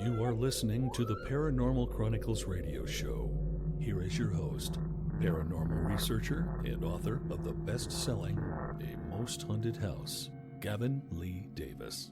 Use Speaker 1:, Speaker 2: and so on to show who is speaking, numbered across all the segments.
Speaker 1: You are listening to the Paranormal Chronicles radio show. Here is your host, paranormal researcher and author of the best-selling A Most Haunted House, Gavin Lee Davis.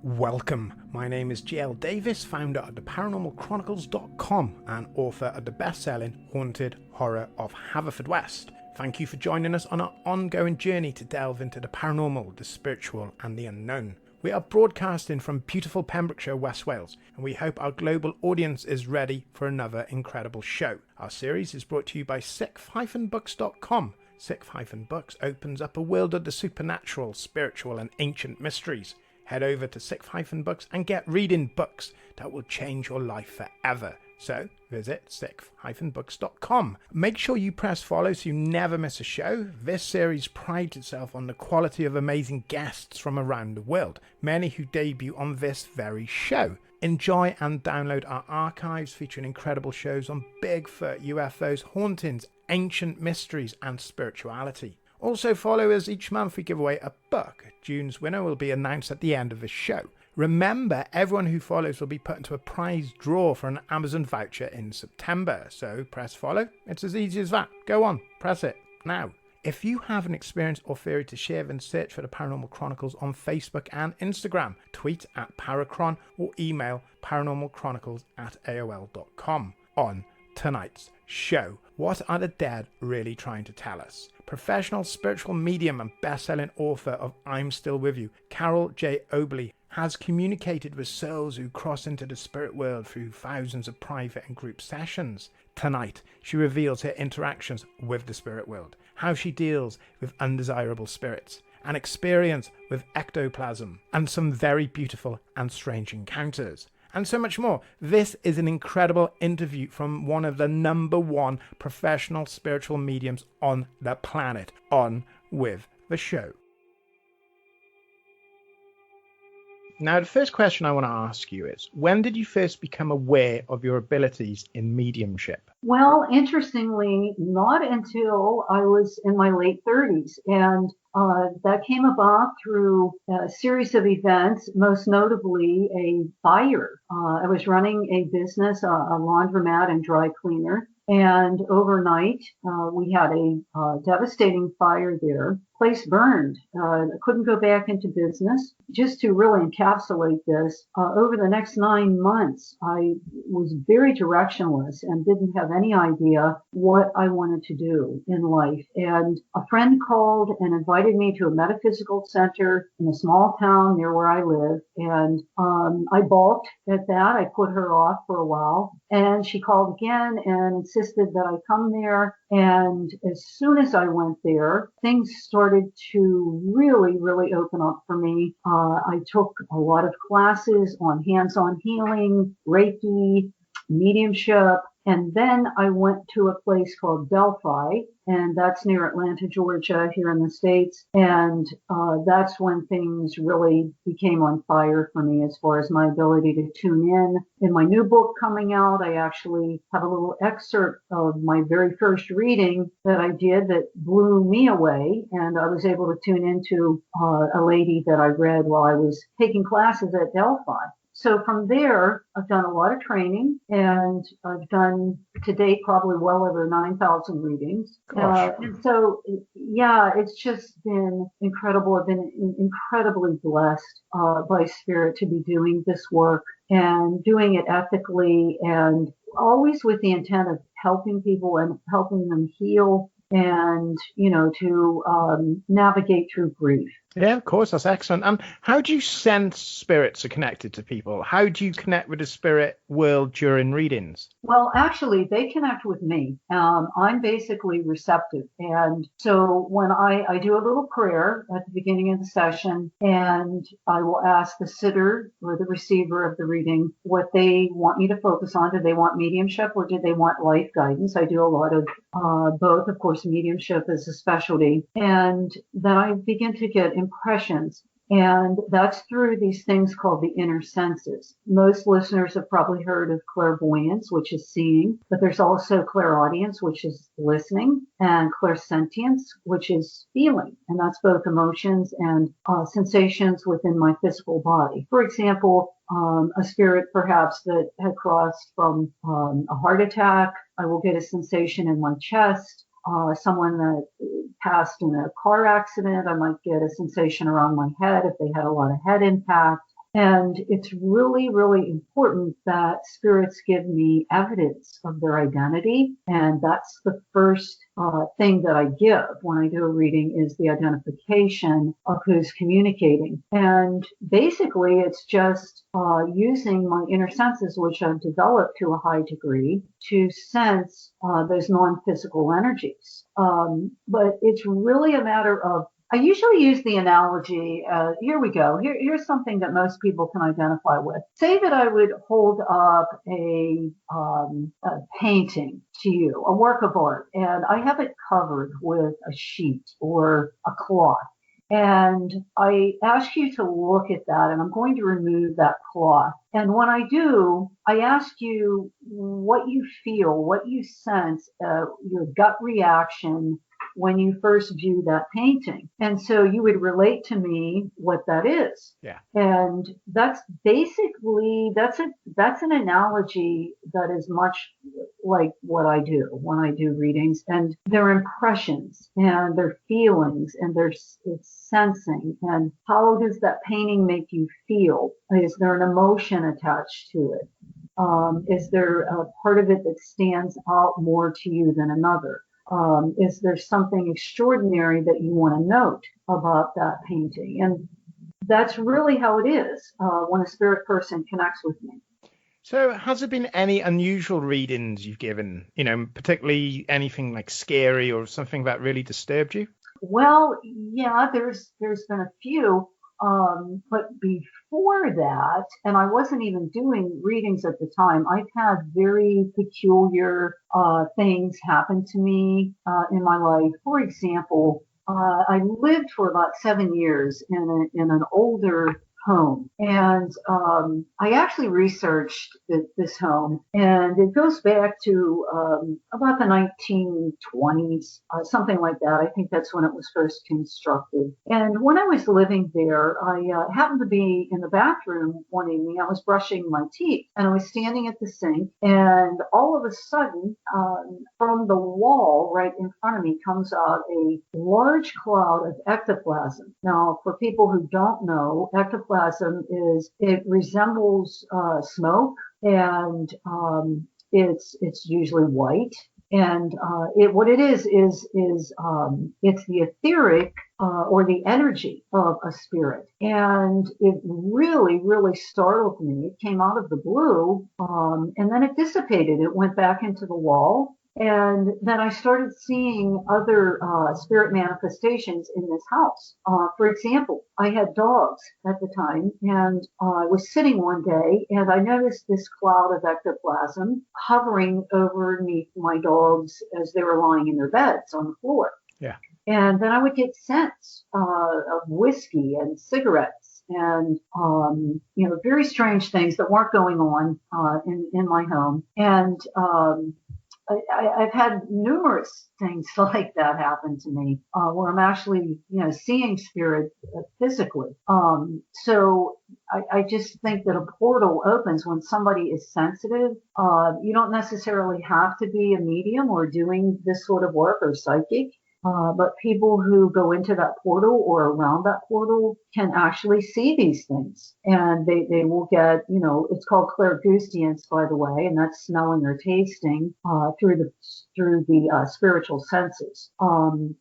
Speaker 2: Welcome. My name is G.L Davies, founder of theparanormalchronicles.com and author of the best-selling Haunted Horror of Haverfordwest. Thank you for joining us on our ongoing journey to delve into the paranormal, the spiritual and the unknown. We are broadcasting from beautiful Pembrokeshire, West Wales, and we hope our global audience is ready for another incredible show. Our series is brought to you by sixth-books.com. Sixth-Books opens up a world of the supernatural, spiritual and ancient mysteries. Head over to Sixth-Books and get reading books that will change your life forever. So visit sixth-books.com. Make sure you press follow so you never miss a show. This series prides itself on the quality of amazing guests from around the world, many who debut on this very show. Enjoy and download our archives featuring incredible shows on Bigfoot, UFOs, hauntings, ancient mysteries and spirituality. Also follow us each month. We give away a book. June's winner will be announced at the end of the show. Remember, everyone who follows will be put into a prize draw for an Amazon voucher in September. So press follow. It's as easy as that. Go on, press it now. If you have an experience or theory to share, then search for the Paranormal Chronicles on Facebook and Instagram. Tweet at Parachron or email paranormalchronicles@aol.com. On tonight's show, what are the dead really trying to tell us? Professional spiritual medium and best-selling author of I'm Still With You, Carole J. Obley, has communicated with souls who cross into the spirit world through thousands of private and group sessions. Tonight, she reveals her interactions with the spirit world, how she deals with undesirable spirits, an experience with ectoplasm, and some very beautiful and strange encounters, and so much more. This is an incredible interview from one of the #1 professional spiritual mediums on the planet. On with the show. Now, the first question I want to ask you is, when did you first become aware of your abilities in mediumship?
Speaker 3: Well, interestingly, not until I was in my late 30s. And that came about through a series of events, most notably a fire. I was running a business, a laundromat and dry cleaner. And overnight, we had a devastating fire there. Place burned. I couldn't go back into business. Just to really encapsulate this, over the next 9 months, I was very directionless and didn't have any idea what I wanted to do in life. And a friend called and invited me to a metaphysical center in a small town near where I live. And I balked at that. I put her off for a while. And she called again and insisted that I come there. And as soon as I went there, things started to really, really open up for me. I took a lot of classes on hands-on healing, Reiki, mediumship, and then I went to a place called Delphi, and that's near Atlanta, Georgia, here in the States. And that's when things really became on fire for me as far as my ability to tune in. In my new book coming out, I actually have a little excerpt of my very first reading that I did that blew me away. And I was able to tune into a lady that I read while I was taking classes at Delphi. So from there, I've done a lot of training, and I've done to date probably well over 9,000 readings. And so, yeah, it's just been incredible. I've been incredibly blessed by Spirit to be doing this work and doing it ethically and always with the intent of helping people and helping them heal and, to navigate through grief.
Speaker 2: Yeah, of course. That's excellent. How do you sense spirits are connected to people? How do you connect with the spirit world during readings?
Speaker 3: Well, actually, they connect with me. I'm basically receptive. And so when I do a little prayer at the beginning of the session, and I will ask the sitter or the receiver of the reading what they want me to focus on. Do they want mediumship or do they want life guidance? I do a lot of both. Of course, mediumship is a specialty. And then I begin to get impressions. And that's through these things called the inner senses. Most listeners have probably heard of clairvoyance, which is seeing, but there's also clairaudience, which is listening, and clairsentience, which is feeling. And that's both emotions and sensations within my physical body. For example, a spirit perhaps that had crossed from a heart attack, I will get a sensation in my chest. Someone that passed in a car accident, I might get a sensation around my head if they had a lot of head impact. And it's really, really important that spirits give me evidence of their identity. And that's the first thing that I give when I do a reading is the identification of who's communicating. And basically, it's just using my inner senses, which I've developed to a high degree, to sense those non-physical energies. But it's really a matter of I usually use the analogy, here we go. Here's something that most people can identify with. Say that I would hold up a painting to you, a work of art, and I have it covered with a sheet or a cloth. And I ask you to look at that, and I'm going to remove that cloth. And when I do, I ask you what you feel, what you sense, your gut reaction when you first view that painting. And so you would relate to me what that is.
Speaker 2: Yeah.
Speaker 3: And that's basically, that's an analogy that is much like what I do when I do readings, and their impressions and their feelings and their sensing, and how does that painting make you feel? Is there an emotion attached to it? Is there a part of it that stands out more to you than another? Is there something extraordinary that you want to note about that painting? And that's really how it is when a spirit person connects with me.
Speaker 2: So has there been any unusual readings you've given, particularly anything like scary or something that really disturbed you?
Speaker 3: Well, yeah, there's been a few. But before that, and I wasn't even doing readings at the time, I've had very peculiar things happen to me in my life. For example, I lived for about 7 years in an older home, and I actually researched this home, and it goes back to about the 1920s, something like that. I think that's when it was first constructed. And when I was living there, I happened to be in the bathroom one evening. I was brushing my teeth, and I was standing at the sink, and all of a sudden, from the wall right in front of me comes out a large cloud of ectoplasm. Now, for people who don't know, ectoplasm it resembles smoke, and it's usually white. And what it is it's the etheric or the energy of a spirit. And it really, really startled me. It came out of the blue, and then it dissipated. It went back into the wall. And then I started seeing other spirit manifestations in this house. For example, I had dogs at the time, and I was sitting one day, and I noticed this cloud of ectoplasm hovering overneath my dogs as they were lying in their beds on the floor.
Speaker 2: Yeah.
Speaker 3: And then I would get scents of whiskey and cigarettes and, very strange things that weren't going on in my home. And I've had numerous things like that happen to me, where I'm actually, seeing spirit physically. So I just think that a portal opens when somebody is sensitive. You don't necessarily have to be a medium or doing this sort of work or psychic. But people who go into that portal or around that portal can actually see these things, and they will get, it's called clairgoustience, by the way, and that's smelling or tasting through the spiritual senses. And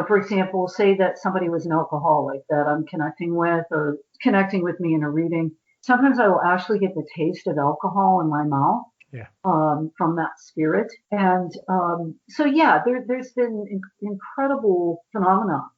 Speaker 3: for example, say that somebody was an alcoholic that I'm connecting with or connecting with me in a reading. Sometimes I will actually get the taste of alcohol in my mouth.
Speaker 2: Yeah.
Speaker 3: From that spirit. And there's been incredible phenomena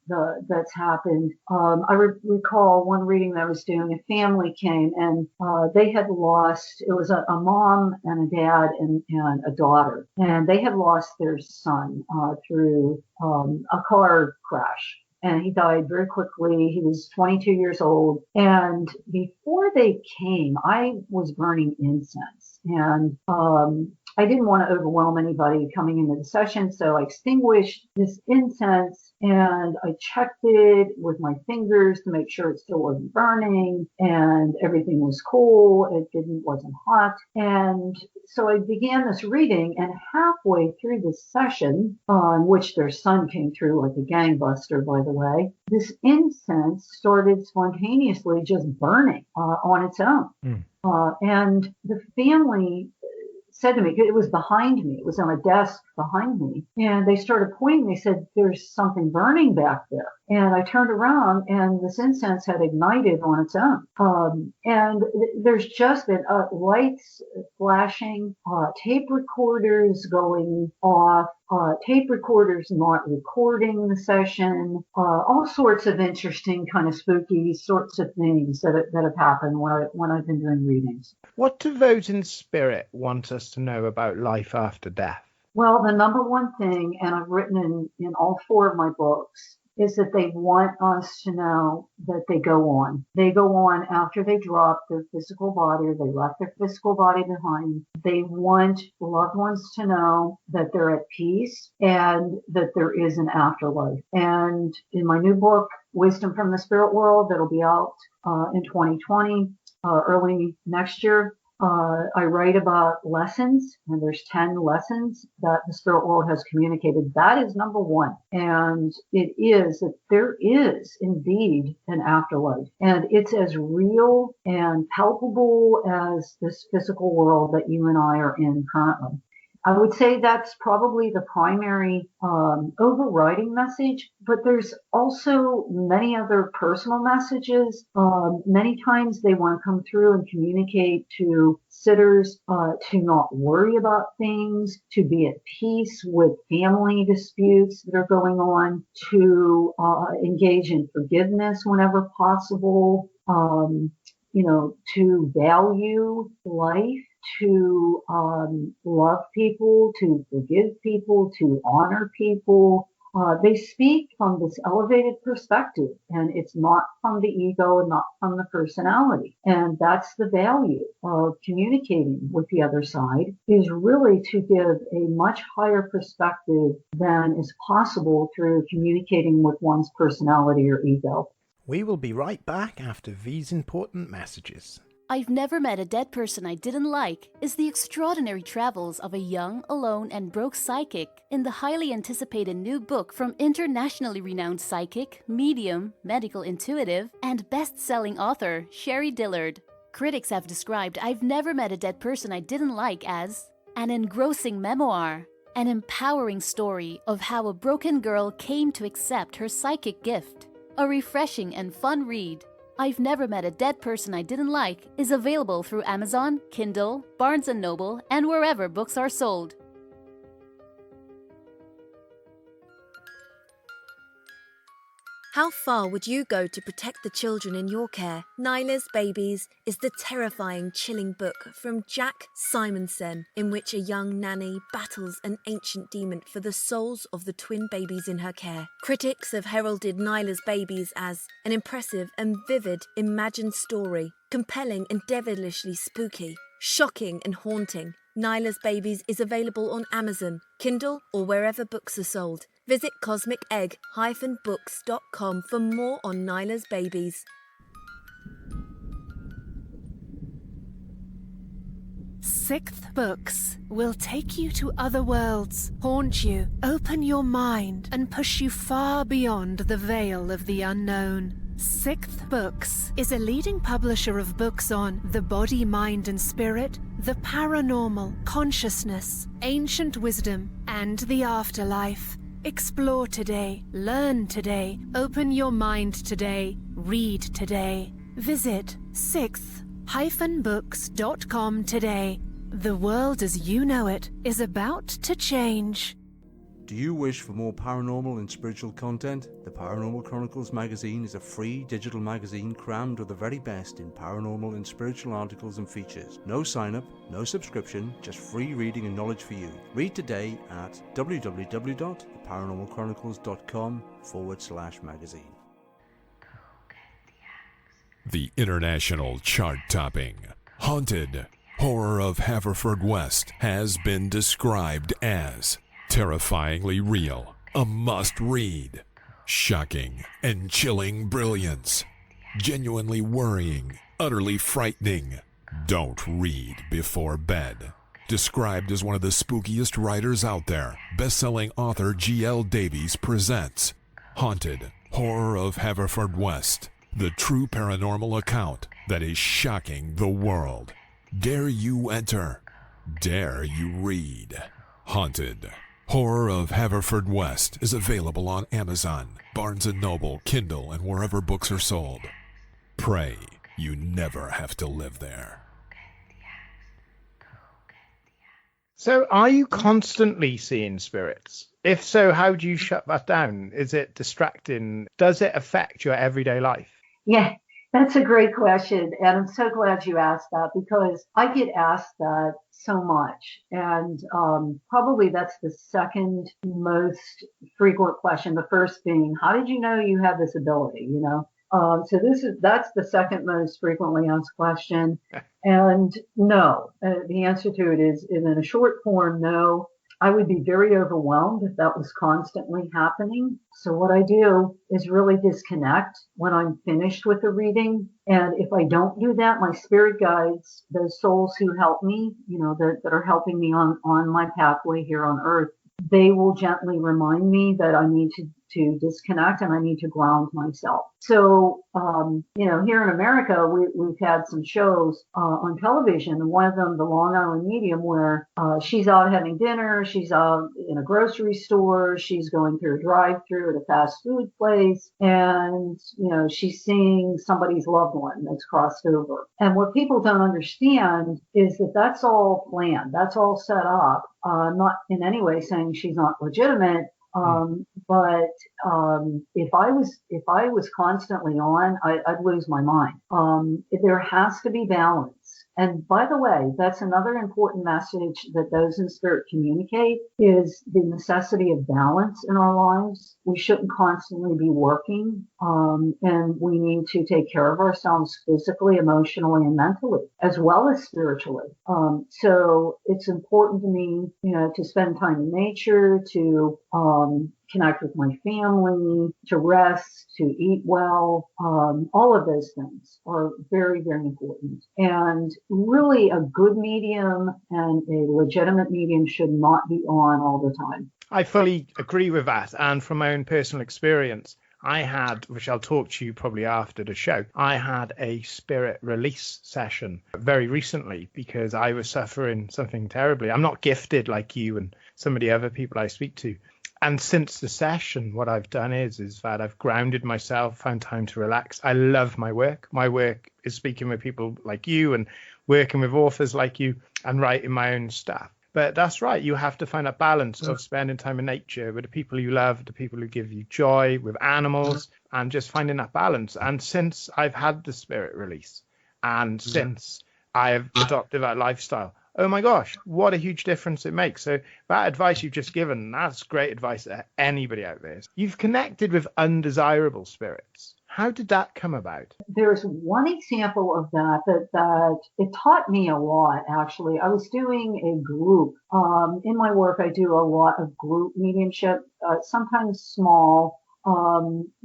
Speaker 3: that's happened. I recall one reading that I was doing, a family came, and they had lost, it was a mom and a dad and a daughter, and they had lost their son through a car crash. and he died very quickly. He was 22 years old. And before they came, I was burning incense, and I didn't want to overwhelm anybody coming into the session, so I extinguished this incense and I checked it with my fingers to make sure it still wasn't burning and everything was cool. It wasn't hot. And so I began this reading, and halfway through the session, on which their son came through like a gangbuster, by the way, this incense started spontaneously just burning on its own. And the family said to me, it was behind me, it was on a desk behind me, and they started pointing, they said, there's something burning back there. And I turned around and this incense had ignited on its own. And there's just been lights flashing, tape recorders going off, tape recorders not recording the session, all sorts of interesting kind of spooky sorts of things that have happened when I've been doing readings.
Speaker 2: What do those in spirit want us to know about life after death?
Speaker 3: Well, the number one thing, and I've written in all 4 of my books, is that they want us to know that they go on. They go on after they drop their physical body, or they left their physical body behind. They want loved ones to know that they're at peace and that there is an afterlife. And in my new book, Wisdom from the Spirit World, that'll be out in 2020, early next year, I write about lessons, and there's 10 lessons that the spirit world has communicated. That is number one. And it is that there is indeed an afterlife, and it's as real and palpable as this physical world that you and I are in currently. I would say that's probably the primary overriding message, but there's also many other personal messages. Many times they want to come through and communicate to sitters to not worry about things, to be at peace with family disputes that are going on, to engage in forgiveness whenever possible, to value life, to love people, to forgive people, to honor people. They speak from this elevated perspective, and it's not from the ego and not from the personality. And that's the value of communicating with the other side, is really to give a much higher perspective than is possible through communicating with one's personality or ego.
Speaker 2: We will be right back after these important messages.
Speaker 4: I've Never Met a Dead Person I Didn't Like is the extraordinary travels of a young, alone, and broke psychic in the highly anticipated new book from internationally renowned psychic, medium, medical intuitive, and best-selling author Sherry Dillard. Critics have described I've Never Met a Dead Person I Didn't Like as an engrossing memoir, an empowering story of how a broken girl came to accept her psychic gift, a refreshing and fun read. I've Never Met a Dead Person I Didn't Like is available through Amazon, Kindle, Barnes & Noble, and wherever books are sold.
Speaker 5: How far would you go to protect the children in your care? Nyla's Babies is the terrifying, chilling book from Jack Simonson, in which a young nanny battles an ancient demon for the souls of the twin babies in her care. Critics have heralded Nyla's Babies as an impressive and vivid imagined story, compelling and devilishly spooky, shocking and haunting. Nyla's Babies is available on Amazon, Kindle, or wherever books are sold. Visit cosmicegg-books.com for more on Nyla's Babies.
Speaker 6: Sixth Books will take you to other worlds, haunt you, open your mind, and push you far beyond the veil of the unknown. Sixth Books is a leading publisher of books on the body, mind, and spirit, the paranormal, consciousness, ancient wisdom, and the afterlife. Explore today, learn today, open your mind today, read today. Visit sixth-books.com today. The world as you know it is about to change.
Speaker 7: Do you wish for more paranormal and spiritual content? The Paranormal Chronicles magazine is a free digital magazine crammed with the very best in paranormal and spiritual articles and features. No sign up, no subscription, just free reading and knowledge for you. Read today at www.theparanormalchronicles.com/magazine.
Speaker 8: The international chart-topping Haunted Horror of Haverfordwest has been described as terrifyingly real, a must-read, shocking and chilling brilliance, genuinely worrying, utterly frightening. Don't read before bed. Described as one of the spookiest writers out there, best-selling author G.L. Davies presents Haunted Horror of Haverfordwest, the true paranormal account that is shocking the world. Dare you enter? Dare you read? Haunted Horror of Haverfordwest is available on Amazon, Barnes & Noble, Kindle, and wherever books are sold. Pray you never have to live there.
Speaker 2: So are you constantly seeing spirits? If so, how do you shut that down? Is it distracting? Does it affect your everyday life?
Speaker 3: Yeah, that's a great question. And I'm so glad you asked that because I get asked that so much. And probably that's the second most frequent question. The first being, how did you know you had this ability? So that's the second most frequently asked question. And no, the answer to it is in a short form, no. I would be very overwhelmed if that was constantly happening. So what I do is really disconnect when I'm finished with the reading. And if I don't do that, my spirit guides, those souls who help me, that are helping me on my pathway here on earth, they will gently remind me that I need to disconnect and I need to ground myself. So, here in America, we've had some shows on television, and one of them, The Long Island Medium, where she's out having dinner, she's out in a grocery store, she's going through a drive-through at a fast food place, and, she's seeing somebody's loved one that's crossed over. And what people don't understand is that that's all planned, that's all set up. Not in any way saying she's not legitimate. But if I was constantly on, I'd lose my mind. There has to be balance. And by the way, that's another important message that those in spirit communicate is the necessity of balance in our lives. We shouldn't constantly be working, and we need to take care of ourselves physically, emotionally, and mentally, as well as spiritually. So it's important to me, to spend time in nature, to connect with my family, to rest, to eat well. All of those things are very, very important. And really a good medium and a legitimate medium should not be on all the time.
Speaker 2: I fully agree with that. And from my own personal experience, I had, which I'll talk to you probably after the show, I had a spirit release session very recently because I was suffering something terribly. I'm not gifted like you and some of the other people I speak to. And since the session, what I've done is that I've grounded myself, found time to relax. I love my work. My work is speaking with people like you and working with authors like you and writing my own stuff. But that's right. You have to find a balance of spending time in nature with the people you love, the people who give you joy, with animals, and just finding that balance. And since I've had the spirit release and since I've adopted that lifestyle, oh my gosh, what a huge difference it makes. So that advice you've just given, that's great advice to anybody out there. You've connected with undesirable spirits. How did that come about?
Speaker 3: There's one example of that it taught me a lot, actually. I was doing a group. In my work, I do a lot of group mediumship, sometimes small,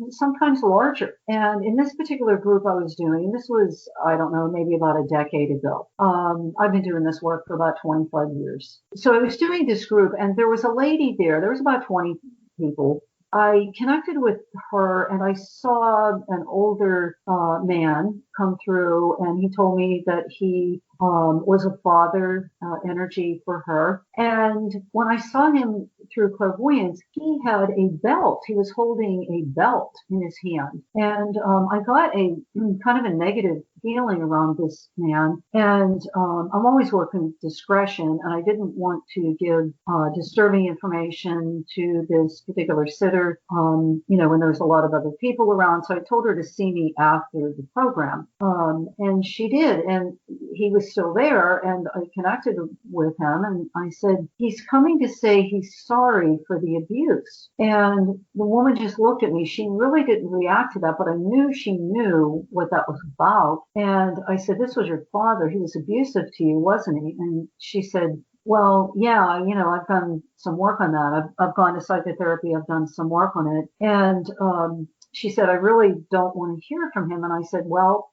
Speaker 3: sometimes larger. And in this particular group I was doing, this was, I don't know, maybe about a decade ago. I've been doing this work for about 25 years. So I was doing this group and there was a lady there. There was about 20 people. I connected with her and I saw an older man come through and he told me that he was a father energy for her. And when I saw him through clairvoyance, he had a belt. He was holding a belt in his hand. And I got a kind of a negative feeling around this man. And I'm always working with discretion, and I didn't want to give disturbing information to this particular sitter, when there's a lot of other people around. So I told her to see me after the program. And she did. And he was still there, and I connected with him, and I said, he's coming to say he's sorry for the abuse. And the woman just looked at me. She really didn't react to that, but I knew she knew what that was about. And I said, this was your father. He was abusive to you, wasn't he? And she said, well, yeah, I've done some work on that. I've gone to psychotherapy. I've done some work on it. And she said, I really don't want to hear from him. And I said, well,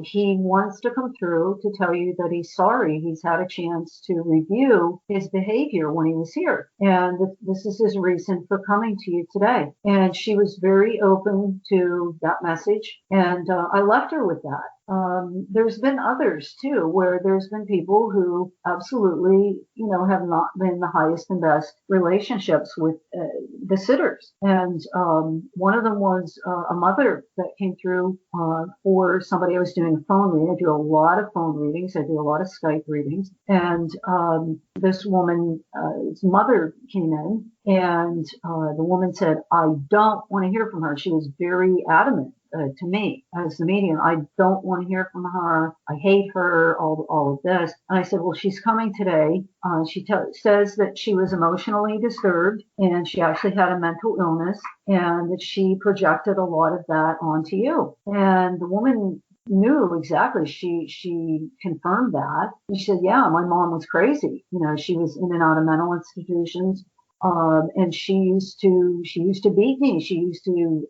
Speaker 3: he wants to come through to tell you that he's sorry. He's had a chance to review his behavior when he was here. And this is his reason for coming to you today. And she was very open to that message. And I left her with that. There's been others too, where there's been people who absolutely, have not been the highest and best relationships with the sitters. And one of them was a mother that came through for somebody I was doing a phone reading. I do a lot of phone readings. I do a lot of Skype readings. And this woman's mother came in, and the woman said, I don't want to hear from her. She was very adamant. To me as the medium, I don't want to hear from her. I hate her, all of this. And I said, well, she's coming today. She says that she was emotionally disturbed, and she actually had a mental illness, and that she projected a lot of that onto you. And the woman knew exactly. She confirmed that. And she said, yeah, my mom was crazy. She was in and out of mental institutions. And she used to beat me. She used to,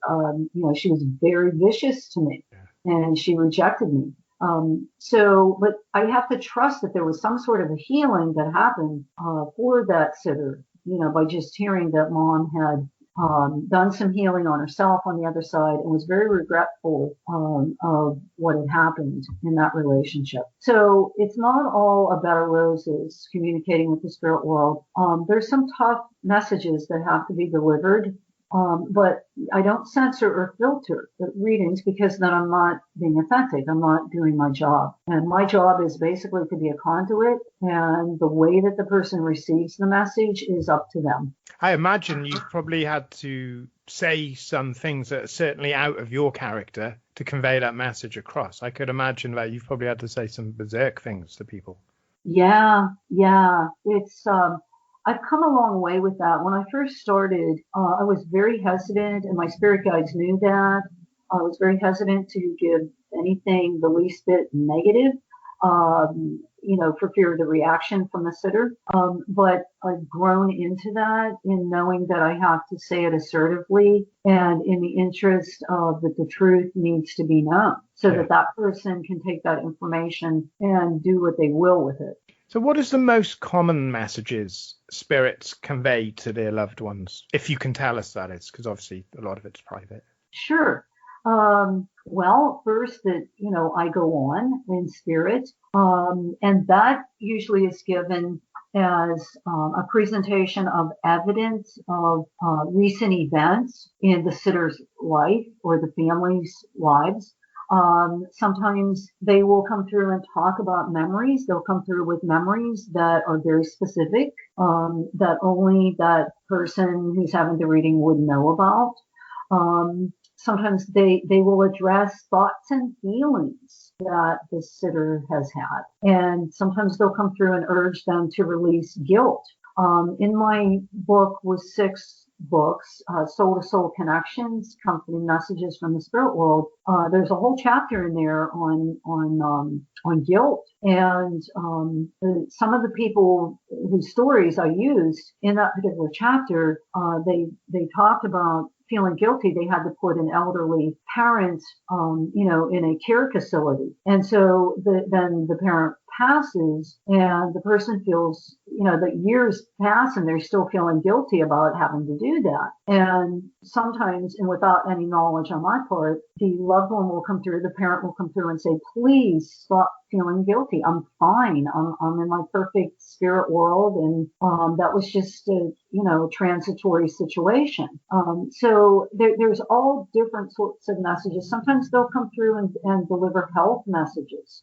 Speaker 3: she was very vicious to me, and she rejected me. But I have to trust that there was some sort of a healing that happened, for that sitter, by just hearing that mom had, done some healing on herself on the other side, and was very regretful of what had happened in that relationship. So it's not all a bed of roses communicating with the spirit world. There's some tough messages that have to be delivered. But I don't censor or filter the readings, because then I'm not being authentic. I'm not doing my job. And my job is basically to be a conduit, and the way that the person receives the message is up to them.
Speaker 2: I imagine you've probably had to say some things that are certainly out of your character to convey that message across. I could imagine that you've probably had to say some berserk things to people.
Speaker 3: Yeah. It's, I've come a long way with that. When I first started, I was very hesitant, and my spirit guides knew that. I was very hesitant to give anything the least bit negative, for fear of the reaction from the sitter. But I've grown into that in knowing that I have to say it assertively and in the interest of that the truth needs to be known, so that person can take that information and do what they will with it.
Speaker 2: So what is the most common messages spirits convey to their loved ones? If you can tell us, that is, because obviously a lot of it's private.
Speaker 3: Sure. Well, first that, I go on in spirit, and that usually is given as a presentation of evidence of recent events in the sitter's life or the family's lives. Sometimes they will come through and talk about memories. They'll come through with memories that are very specific, that only that person who's having the reading would know about. Sometimes they will address thoughts and feelings that the sitter has had. And sometimes they'll come through and urge them to release guilt. In my book with 6 books, Soul to Soul Connections, Comforting Messages from the Spirit World, there's a whole chapter in there on guilt. And some of the people whose stories I used in that particular chapter, they talked about feeling guilty. They had to put an elderly parent, in a care facility. And so then the parent passes, and the person feels, that years pass and they're still feeling guilty about having to do that. And sometimes, and without any knowledge on my part, the loved one will come through, the parent will come through and say, please stop feeling guilty. I'm fine. I'm in my perfect spirit world. And that was just a, transitory situation. So there's all different sorts of messages. Sometimes they'll come through and deliver health messages.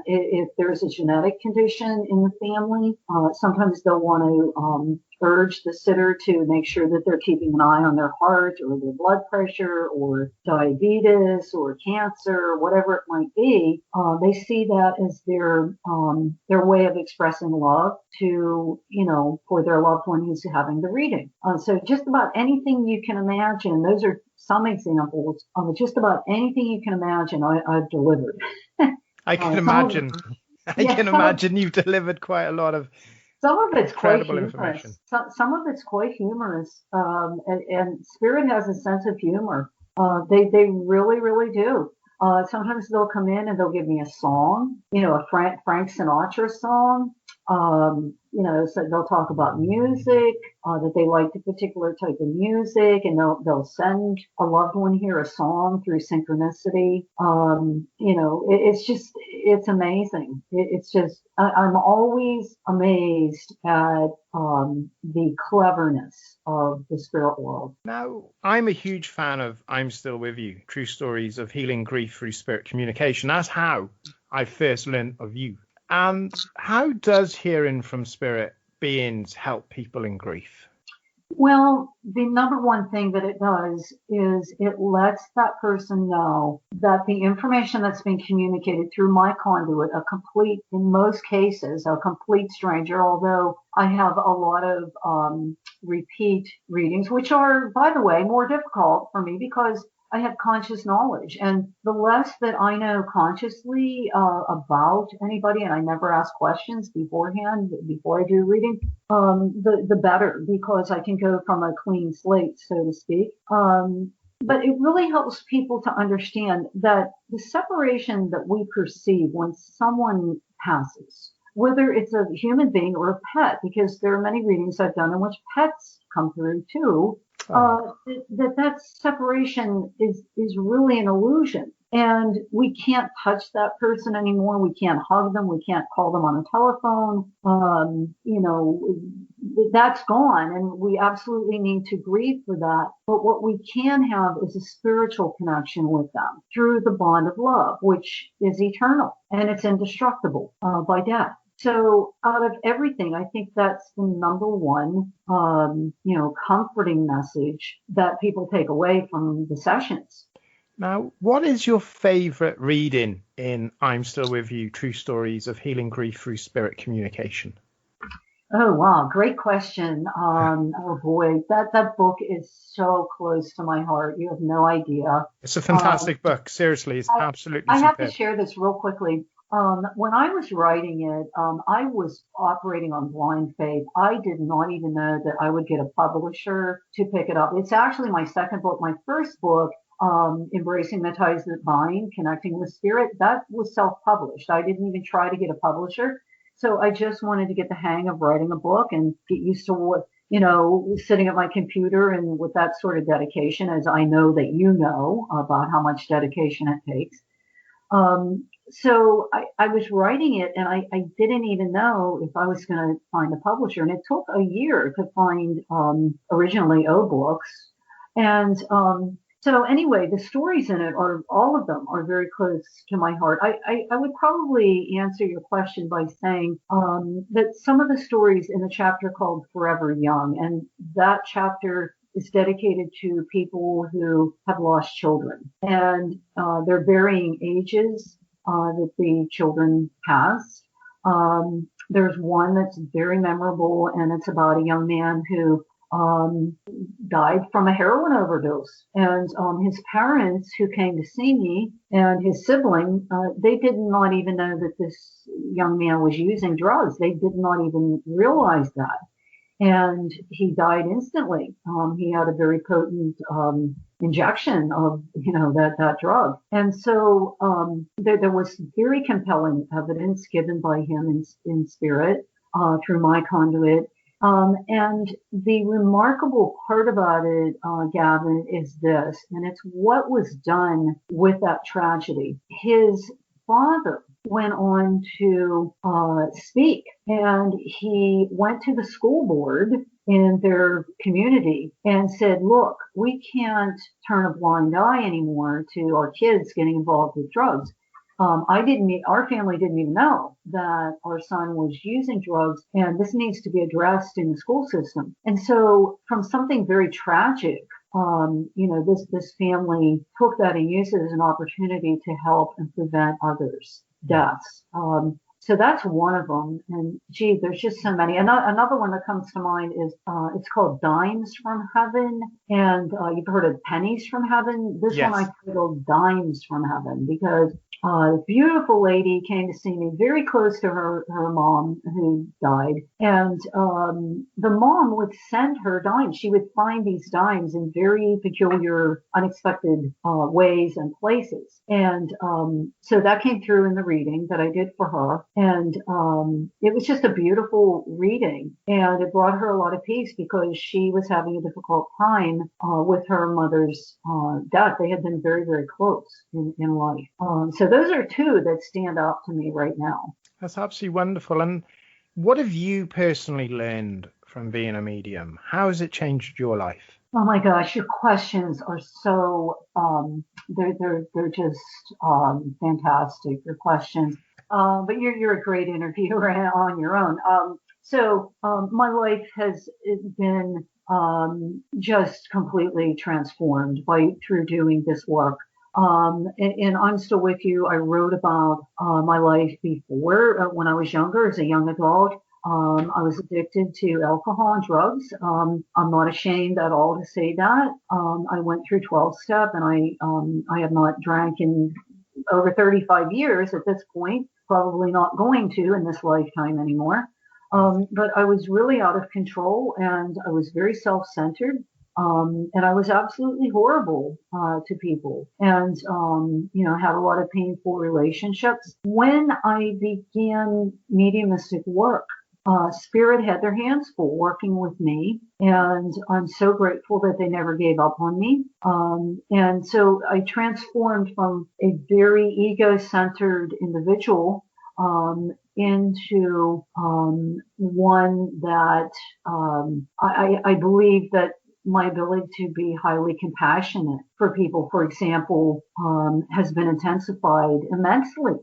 Speaker 3: If there's a genetic condition in the family, sometimes they'll want to urge the sitter to make sure that they're keeping an eye on their heart or their blood pressure or diabetes or cancer or whatever it might be. They see that as their way of expressing love to, for their loved one who's having the reading. So just about anything you can imagine, those are some examples of just about anything you can imagine I've delivered.
Speaker 2: I can imagine. I can imagine you've delivered quite a lot of
Speaker 3: some of it's quite
Speaker 2: incredible
Speaker 3: humorous.
Speaker 2: information.
Speaker 3: Some of it's quite humorous, and Spirit has a sense of humor. They really, really do. Sometimes they'll come in and they'll give me a song, a Frank Sinatra song. So they'll talk about music, that they like a particular type of music, and they'll send a loved one here a song through synchronicity. It's amazing. It's just, I'm always amazed at the cleverness of the spirit world.
Speaker 2: Now, I'm a huge fan of I'm Still With You, True Stories of Healing Grief Through Spirit Communication. That's how I first learned of you. And how does hearing from spirit beings help people in grief?
Speaker 3: Well, the number one thing that it does is it lets that person know that the information that's being communicated through my conduit, in most cases, a complete stranger, although I have a lot of repeat readings, which are, by the way, more difficult for me because I have conscious knowledge, and the less that I know consciously about anybody, and I never ask questions beforehand before I do reading, the better, because I can go from a clean slate, so to speak. But it really helps people to understand that the separation that we perceive when someone passes, whether it's a human being or a pet, because there are many readings I've done in which pets come through too, that separation is really an illusion. And we can't touch that person anymore. We can't hug them. We can't call them on a telephone. That's gone. And we absolutely need to grieve for that. But what we can have is a spiritual connection with them through the bond of love, which is eternal and it's indestructible by death. So out of everything, I think that's the number one, comforting message that people take away from the sessions.
Speaker 2: Now, what is your favorite reading in I'm Still With You, True Stories of Healing Grief Through Spirit Communication?
Speaker 3: Oh, wow. Great question. Oh boy, that book is so close to my heart. You have no idea.
Speaker 2: It's a fantastic book. Seriously, it's absolutely
Speaker 3: I
Speaker 2: superb.
Speaker 3: have to share this real quickly. When I was writing it, I was operating on blind faith. I did not even know that I would get a publisher to pick it up. It's actually my second book. My first book, Embracing the Ties That Bind, Connecting with Spirit, that was self-published. I didn't even try to get a publisher. So I just wanted to get the hang of writing a book and get used to what, sitting at my computer and with that sort of dedication, as I know that you know about how much dedication it takes. So I was writing it and I didn't even know if I was going to find a publisher. And it took a year to find originally O-Books. And so anyway, the stories in it all of them are very close to my heart. I would probably answer your question by saying that some of the stories in the chapter called Forever Young, and that chapter is dedicated to people who have lost children, and their varying ages that the children passed. There's one that's very memorable, and it's about a young man who died from a heroin overdose. And his parents, who came to see me, and his sibling, they did not even know that this young man was using drugs. They did not even realize that. And he died instantly. He had a very potent injection of, that drug. And so there was very compelling evidence given by him in spirit through my conduit. And the remarkable part about it, Gavin, is this, and it's what was done with that tragedy. His father went on to speak, and he went to the school board in their community and said, look, we can't turn a blind eye anymore to our kids getting involved with drugs. Our family didn't even know that our son was using drugs, and this needs to be addressed in the school system. And so from something very tragic, this family took that and used it as an opportunity to help and prevent others' deaths. So that's one of them. And gee, there's just so many. Another one that comes to mind is it's called Dimes from Heaven. And you've heard of Pennies from Heaven. This
Speaker 2: Yes.
Speaker 3: one I titled Dimes from Heaven because a beautiful lady came to see me, very close to her mom who died. And the mom would send her dimes. She would find these dimes in very peculiar, unexpected ways and places. And so that came through in the reading that I did for her. And it was just a beautiful reading. And it brought her a lot of peace because she was having a difficult time with her mother's death. They had been very, very close in life. So those are two that stand out to me right now.
Speaker 2: That's absolutely wonderful. And what have you personally learned from being a medium? How has it changed your life?
Speaker 3: Oh my gosh, your questions are so they're just fantastic. Your questions, but you're a great interviewer on your own. So my life has been just completely transformed through doing this work. And I'm still with you. I wrote about my life before when I was younger, as a young adult. I was addicted to alcohol and drugs. I'm not ashamed at all to say that. I went through 12-step, and I have not drank in over 35 years at this point. Probably not going to in this lifetime anymore. But I was really out of control, and I was very self-centered. And I was absolutely horrible to people, and had a lot of painful relationships. When I began mediumistic work, Spirit had their hands full working with me, and I'm so grateful that they never gave up on me. And so I transformed from a very ego-centered individual into one that I believe that my ability to be highly compassionate for people, for example, has been intensified immensely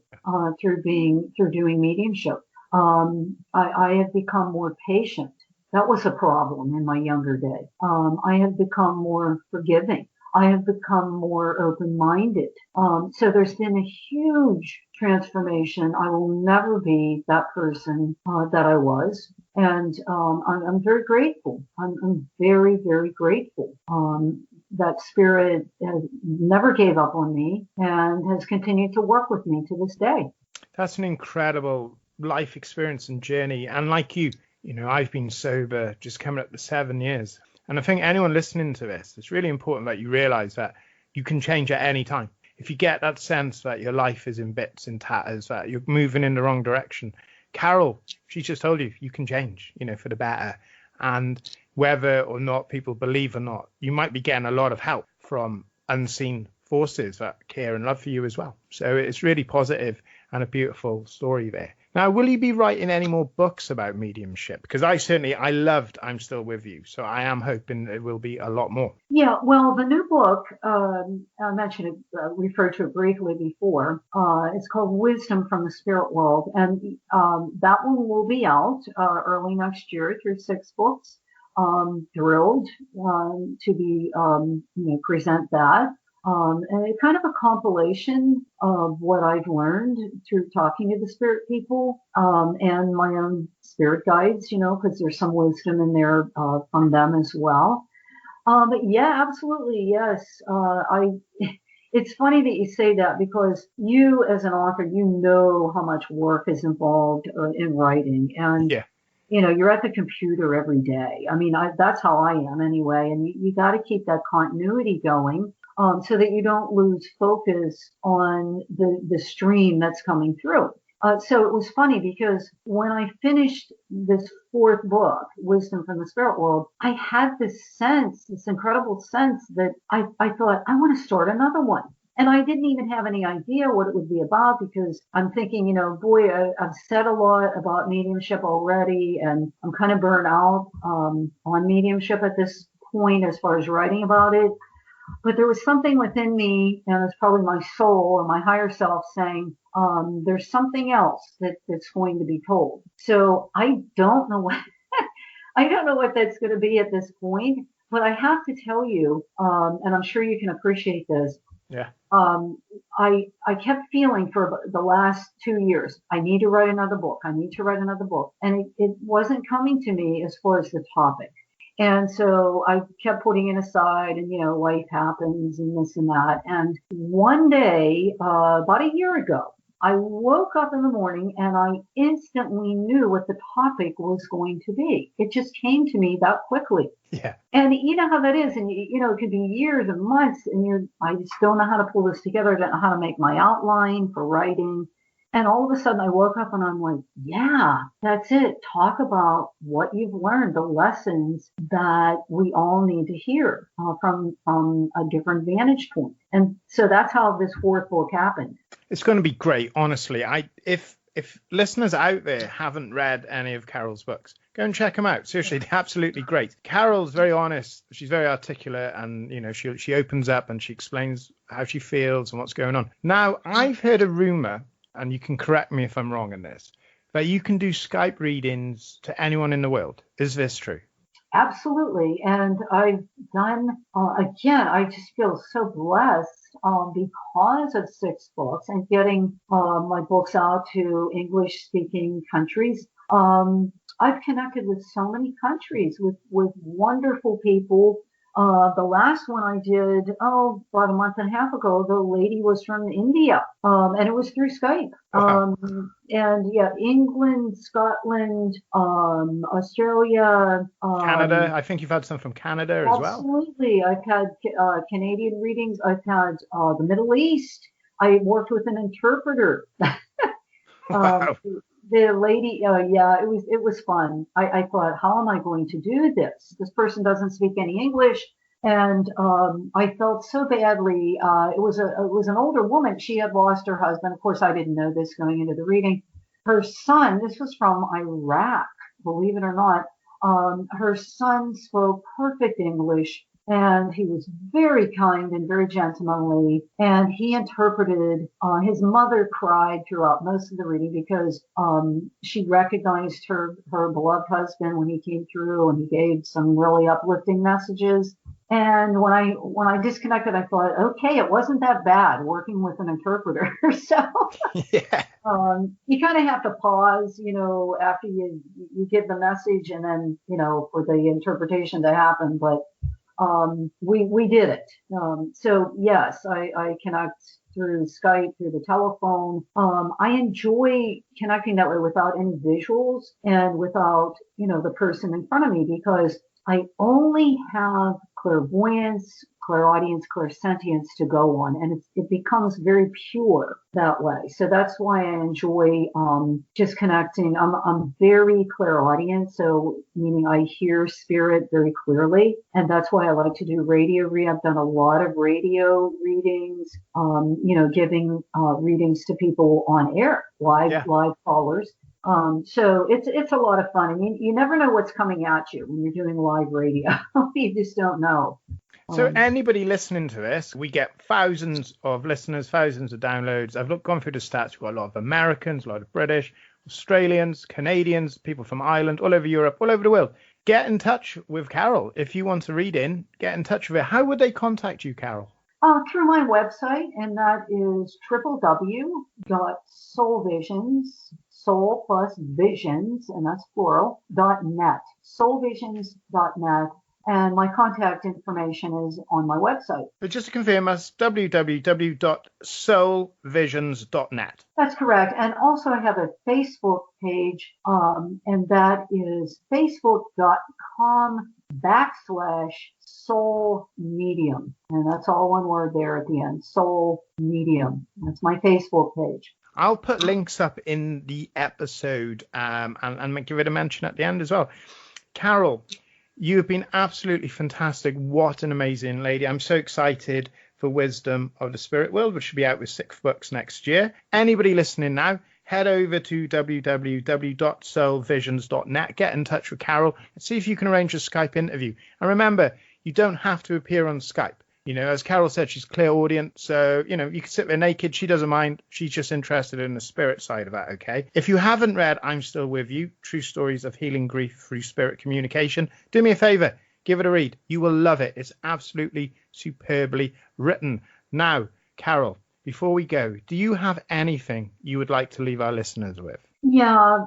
Speaker 3: through doing mediumship. I have become more patient. That was a problem in my younger day. I have become more forgiving. I have become more open-minded. So there's been a huge transformation. I will never be that person that I was. And I'm very grateful. I'm very, very grateful that Spirit never gave up on me and has continued to work with me to this day.
Speaker 2: That's an incredible life experience and journey. And like you, I've been sober just coming up to 7 years. And I think anyone listening to this, it's really important that you realize that you can change at any time. If you get that sense that your life is in bits and tatters, that you're moving in the wrong direction, Carole, she just told you can change, for the better. And whether or not people believe or not, you might be getting a lot of help from unseen forces that care and love for you as well. So it's really positive and a beautiful story there. Now, will you be writing any more books about mediumship? Because I loved I'm Still With You. So I am hoping there will be a lot more.
Speaker 3: Yeah, well, the new book, I mentioned it, referred to it briefly before. It's called Wisdom from the Spirit World. And that one will be out early next year through 6 books. Thrilled to be, present that. And it's kind of a compilation of what I've learned through talking to the spirit people and my own spirit guides, because there's some wisdom in there from them as well. But yeah, absolutely, yes. It's funny that you say that because you, as an author, how much work is involved in writing, and
Speaker 2: yeah.
Speaker 3: You're at the computer every day. I mean, that's how I am anyway, and you got to keep that continuity going. So that you don't lose focus on the stream that's coming through. So it was funny because when I finished this 4th book, Wisdom from the Spirit World, I had this incredible sense that I thought, I want to start another one. And I didn't even have any idea what it would be about because I'm thinking, boy, I've said a lot about mediumship already, and I'm kind of burnt out on mediumship at this point as far as writing about it. But there was something within me, and it's probably my soul or my higher self saying, there's something else that's going to be told. So I don't know what I don't know what that's going to be at this point, but I have to tell you, and I'm sure you can appreciate this.
Speaker 2: Yeah.
Speaker 3: I kept feeling for the last 2 years, I need to write another book. I need to write another book. And it wasn't coming to me as far as the topic. And so I kept putting it aside, and, life happens and this and that. And one day, about a year ago, I woke up in the morning and I instantly knew what the topic was going to be. It just came to me that quickly.
Speaker 2: Yeah.
Speaker 3: And you know how that is. And, it could be years and months, and I just don't know how to pull this together. I don't know how to make my outline for writing. And all of a sudden I woke up and I'm like, yeah, that's it. Talk about what you've learned, the lessons that we all need to hear from a different vantage point. And so that's how this fourth book happened.
Speaker 2: It's going to be great, honestly. If listeners out there haven't read any of Carole's books, go and check them out. Seriously, they're absolutely great. Carole's very honest. She's very articulate, and she opens up and she explains how she feels and what's going on. Now, I've heard a rumor, and you can correct me if I'm wrong in this, that you can do Skype readings to anyone in the world. Is this true?
Speaker 3: Absolutely. And I've done, again, I just feel so blessed because of 6 books and getting my books out to English-speaking countries. I've connected with so many countries, with wonderful people. The last one I did, about a month and a half ago, the lady was from India, and it was through Skype.
Speaker 2: Wow.
Speaker 3: And yeah, England, Scotland, Australia,
Speaker 2: Canada. I think you've had some from Canada as well.
Speaker 3: Absolutely. I've had Canadian readings. I've had the Middle East. I worked with an interpreter.
Speaker 2: Wow.
Speaker 3: The lady, it was fun. I thought, how am I going to do this? This person doesn't speak any English. And I felt so badly. It was an older woman. She had lost her husband. Of course, I didn't know this going into the reading. Her son, this was from Iraq, believe it or not. Her son spoke perfect English, and he was very kind and very gentlemanly. And he interpreted. His mother cried throughout most of the reading because she recognized her beloved husband when he came through, and he gave some really uplifting messages. And when I disconnected, I thought, okay, it wasn't that bad working with an interpreter. So
Speaker 2: Yeah.
Speaker 3: you kind of have to pause, after you give the message, and then, for the interpretation to happen. But we did it. So yes, I connect through Skype, through the telephone. I enjoy connecting that way without any visuals and without, the person in front of me, because I only have clairvoyance, clairaudience, clairsentience to go on, and it becomes very pure that way. So that's why I enjoy just connecting. I'm very clairaudient, so meaning I hear spirit very clearly, and that's why I like to do radio read. I've done a lot of radio readings, giving readings to people on air, live callers. So it's a lot of fun. I mean, you never know what's coming at you when you're doing live radio. You just don't know.
Speaker 2: So anybody listening to this, we get thousands of listeners, thousands of downloads. I've gone through the stats. We've got a lot of Americans, a lot of British, Australians, Canadians, people from Ireland, all over Europe, all over the world. Get in touch with Carole. If you want to read in, get in touch with her. How would they contact you, Carole?
Speaker 3: Through my website, and that is www.soulvisions, soul plus visions, and that's plural, .net, soulvisions.net. And my contact information is on my website.
Speaker 2: But just to confirm, that's www.soulvisions.net.
Speaker 3: That's correct. And also I have a Facebook page, and that is facebook.com/soul medium. And that's all one word there at the end, soul medium. That's my Facebook page.
Speaker 2: I'll put links up in the episode and give it a mention at the end as well. Carole, you have been absolutely fantastic. What an amazing lady. I'm so excited for Wisdom of the Spirit World, which should be out with 6 books next year. Anybody listening now, head over to www.soulvisions.net, get in touch with Carole, and see if you can arrange a Skype interview. And remember, you don't have to appear on Skype. You know, as Carole said, she's clairaudient, so, you know, you can sit there naked. She doesn't mind. She's just interested in the spirit side of that, okay? If you haven't read I'm Still With You, True Stories of Healing Grief Through Spirit Communication, do me a favor, give it a read. You will love it. It's absolutely superbly written. Now, Carole, before we go, do you have anything you would like to leave our listeners with?
Speaker 3: Yeah,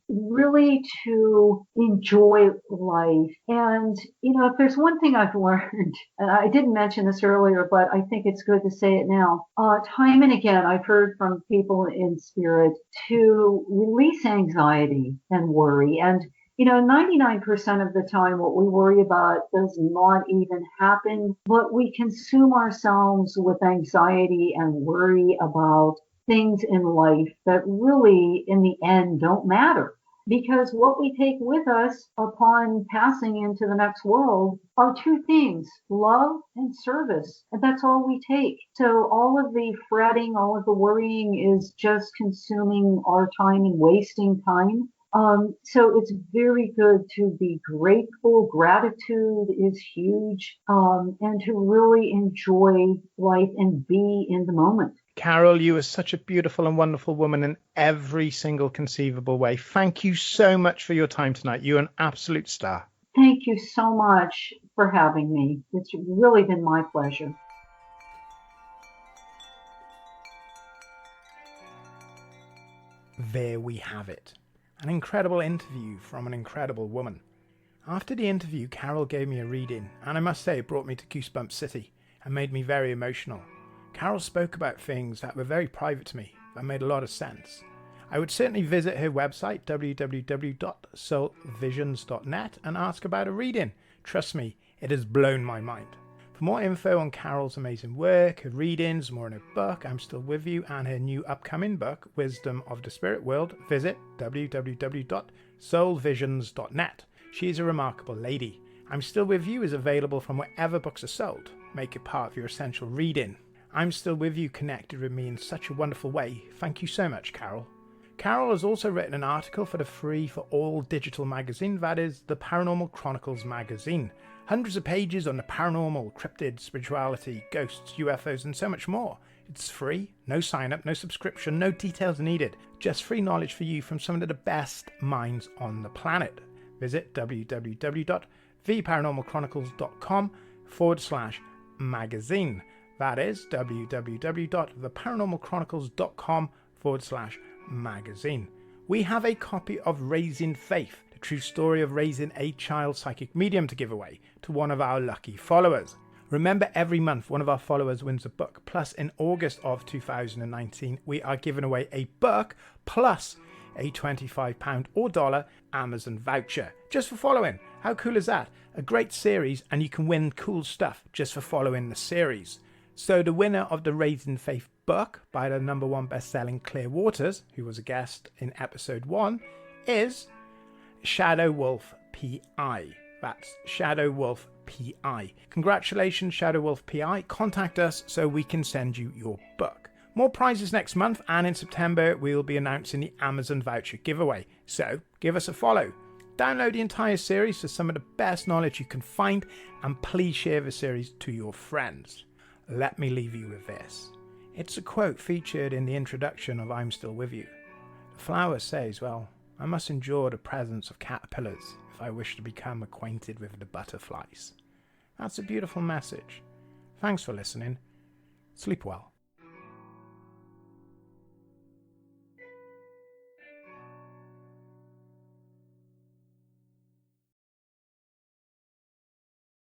Speaker 3: really to enjoy life. And, you know, if there's one thing I've learned, and I didn't mention this earlier, but I think it's good to say it now. Time and again, I've heard from people in spirit to release anxiety and worry. And, you know, 99% of the time, what we worry about does not even happen, but we consume ourselves with anxiety and worry about things in life that really, in the end, don't matter. Because what we take with us upon passing into the next world are 2 things, love and service. And that's all we take. So all of the fretting, all of the worrying is just consuming our time and wasting time. So it's very good to be grateful. Gratitude is huge, and to really enjoy life and be in the moment.
Speaker 2: Carole, you are such a beautiful and wonderful woman in every single conceivable way. Thank you so much for your time tonight. You're an absolute star.
Speaker 3: Thank you so much for having me. It's really been my pleasure.
Speaker 2: There we have it. An incredible interview from an incredible woman. After the interview, Carole gave me a reading, and I must say it brought me to Goosebump City and made me very emotional. Carole spoke about things that were very private to me, that made a lot of sense. I would certainly visit her website, www.soulvisions.net, and ask about a reading. Trust me, it has blown my mind. For more info on Carole's amazing work, her readings, more in her book, I'm Still With You, and her new upcoming book, Wisdom of the Spirit World, visit www.soulvisions.net. She is a remarkable lady. I'm Still With You is available from wherever books are sold. Make it part of your essential reading. I'm Still With You connected with me in such a wonderful way. Thank you so much, Carole. Carole has also written an article for the free for all digital magazine, that is, the Paranormal Chronicles magazine. Hundreds of pages on the paranormal, cryptid, spirituality, ghosts, UFOs, and so much more. It's free, no sign up, no subscription, no details needed. Just free knowledge for you from some of the best minds on the planet. Visit www.theparanormalchronicles.com/magazine. That is www.theparanormalchronicles.com/magazine. We have a copy of Raising Faith, the true story of raising a child psychic medium, to give away to one of our lucky followers. Remember, every month one of our followers wins a book. Plus, in August of 2019, we are giving away a book plus a £25 or $1 Amazon voucher just for following. How cool is that? A great series, and you can win cool stuff just for following the series. So the winner of the Raising Faith book by the #1 best-selling Claire Waters, who was a guest in episode 1, is Shadow Wolf PI. That's Shadow Wolf PI. Congratulations, Shadow Wolf PI. Contact us so we can send you your book. More prizes next month, and in September we'll be announcing the Amazon voucher giveaway. So give us a follow. Download the entire series for some of the best knowledge you can find, and please share the series to your friends. Let me leave you with this. It's a quote featured in the introduction of I'm Still With You. The flower says, well, I must endure the presence of caterpillars if I wish to become acquainted with the butterflies. That's a beautiful message. Thanks for listening. Sleep well.